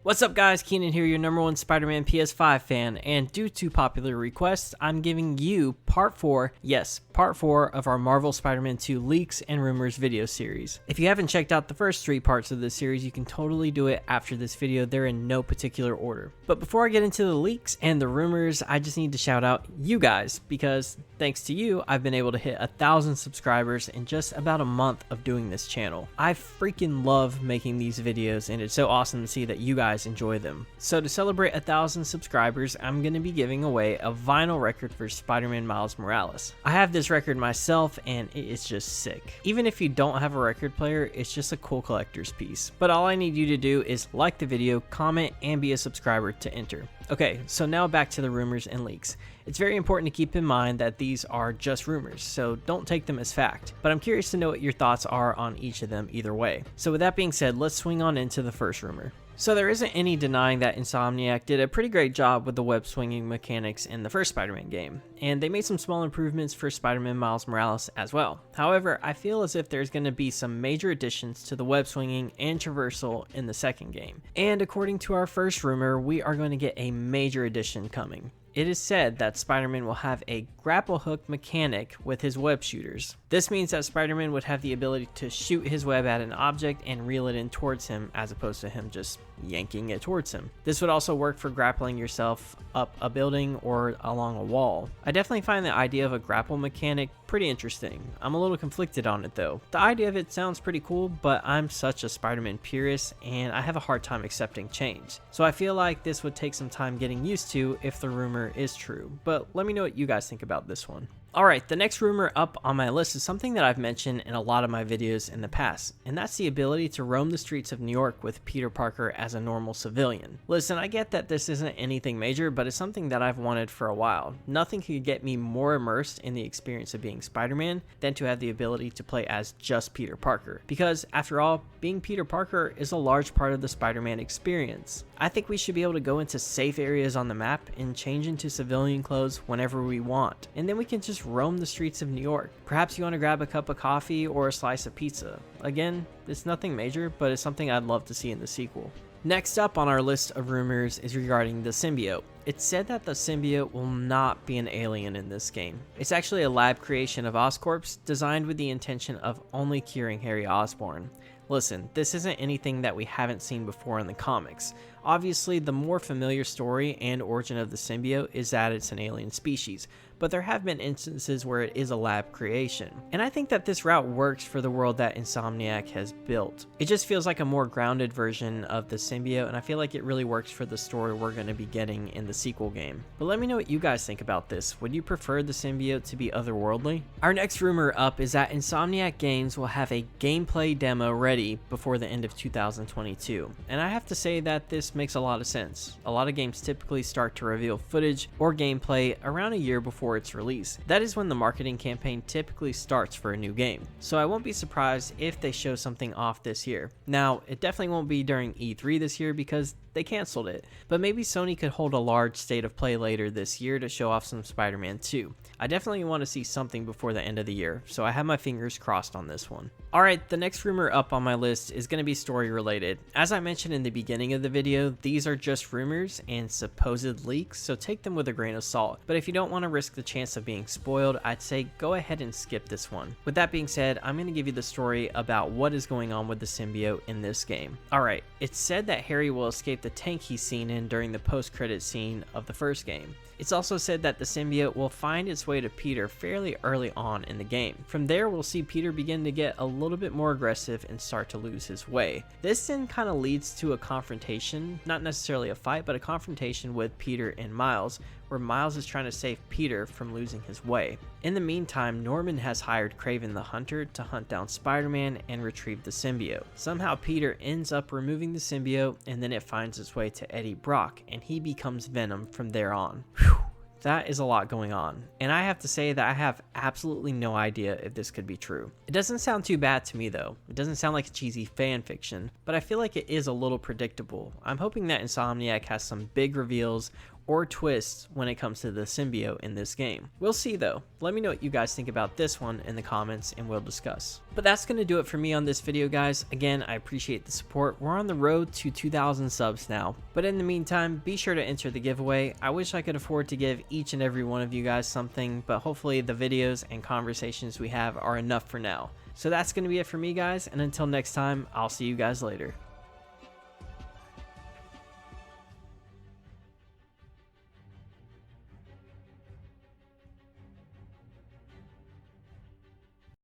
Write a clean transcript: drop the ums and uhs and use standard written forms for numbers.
What's up guys, Keenan here, your number one Spider-Man PS5 fan, and due to popular requests, I'm giving you part 4, yes, part 4 of our Marvel Spider-Man 2 leaks and rumors video series. If you haven't checked out the first 3 parts of this series, you can totally do it after this video. They're in no particular order. But before I get into the leaks and the rumors, I just need to shout out you guys, because thanks to you, I've been able to hit 1,000 subscribers in just about a month of doing this channel. I freaking love making these videos, and it's so awesome to see that you guys enjoy them. So to celebrate 1,000 subscribers, I'm going to be giving away a vinyl record for Spider-Man Miles Morales. I have this record myself and it is just sick. Even if you don't have a record player, it's just a cool collector's piece. But all I need you to do is like the video, comment, and be a subscriber to enter. Okay, so now back to the rumors and leaks. It's very important to keep in mind that these are just rumors, so don't take them as fact. But I'm curious to know what your thoughts are on each of them either way. So with that being said, let's swing on into the first rumor. So there isn't any denying that Insomniac did a pretty great job with the web swinging mechanics in the first Spider-Man game, and they made some small improvements for Spider-Man Miles Morales as well. However, I feel as if there's going to be some major additions to the web swinging and traversal in the second game. And according to our first rumor, we are going to get a major addition coming. It is said that Spider-Man will have a grapple hook mechanic with his web shooters. This means that Spider-Man would have the ability to shoot his web at an object and reel it in towards him, as opposed to him just yanking it towards him. This would also work for grappling yourself up a building or along a wall. I definitely find the idea of a grapple mechanic pretty interesting. I'm a little conflicted on it though. The idea of it sounds pretty cool, but I'm such a Spider-Man purist and I have a hard time accepting change. So I feel like this would take some time getting used to if the rumor is true, but let me know what you guys think about this one. Alright, the next rumor up on my list is something that I've mentioned in a lot of my videos in the past, and that's the ability to roam the streets of New York with Peter Parker as a normal civilian. Listen, I get that this isn't anything major, but it's something that I've wanted for a while. Nothing could get me more immersed in the experience of being Spider-Man than to have the ability to play as just Peter Parker, because after all, being Peter Parker is a large part of the Spider-Man experience. I think we should be able to go into safe areas on the map and change into civilian clothes whenever we want, and then we can just roam the streets of New York. Perhaps you want to grab a cup of coffee or a slice of pizza. Again, it's nothing major, but it's something I'd love to see in the sequel. Next up on our list of rumors is regarding the symbiote. It's said that the symbiote will not be an alien in this game. It's actually a lab creation of Oscorp's designed with the intention of only curing Harry Osborn. Listen, this isn't anything that we haven't seen before in the comics. Obviously, the more familiar story and origin of the symbiote is that it's an alien species, but there have been instances where it is a lab creation. And I think that this route works for the world that Insomniac has built. It just feels like a more grounded version of the symbiote, and I feel like it really works for the story we're going to be getting in the sequel game. But let me know what you guys think about this. Would you prefer the symbiote to be otherworldly? Our next rumor up is that Insomniac Games will have a gameplay demo ready before the end of 2022. And I have to say that this makes a lot of sense. A lot of games typically start to reveal footage or gameplay around a year before its release. That is when the marketing campaign typically starts for a new game. So I won't be surprised if they show something off this year. Now, it definitely won't be during E3 this year because they canceled it, but maybe Sony could hold a large state of play later this year to show off some Spider-Man 2. I definitely want to see something before the end of the year, so I have my fingers crossed on this one. Alright, the next rumor up on my list is going to be story related. As I mentioned in the beginning of the video, these are just rumors and supposed leaks, so take them with a grain of salt. But if you don't want to risk the chance of being spoiled, I'd say go ahead and skip this one. With that being said, I'm going to give you the story about what is going on with the symbiote in this game. Alright, it's said that Harry will escape the tank he's seen in during the post-credit scene of the first game. It's also said that the symbiote will find its way to Peter fairly early on in the game. From there, we'll see Peter begin to get a little bit more aggressive and start to lose his way. This then kind of leads to a confrontation, not necessarily a fight, but a confrontation with Peter and Miles, where Miles is trying to save Peter from losing his way. In the meantime, Norman has hired Kraven the Hunter to hunt down Spider-Man and retrieve the symbiote. Somehow Peter ends up removing the symbiote, and then it finds its way to Eddie Brock, and he becomes Venom from there on. Whew. That is a lot going on, and I have to say that I have absolutely no idea if this could be true. It doesn't sound too bad to me though. It doesn't sound like cheesy fan fiction, but I feel like it is a little predictable. I'm hoping that Insomniac has some big reveals or twists when it comes to the symbiote in this game. We'll see though. Let me know what you guys think about this one in the comments and we'll discuss. But that's going to do it for me on this video, guys. Again, I appreciate the support. We're on the road to 2,000 subs now. But in the meantime, be sure to enter the giveaway. I wish I could afford to give each and every one of you guys something, but hopefully the videos and conversations we have are enough for now. So that's going to be it for me, guys, and until next time, I'll see you guys later.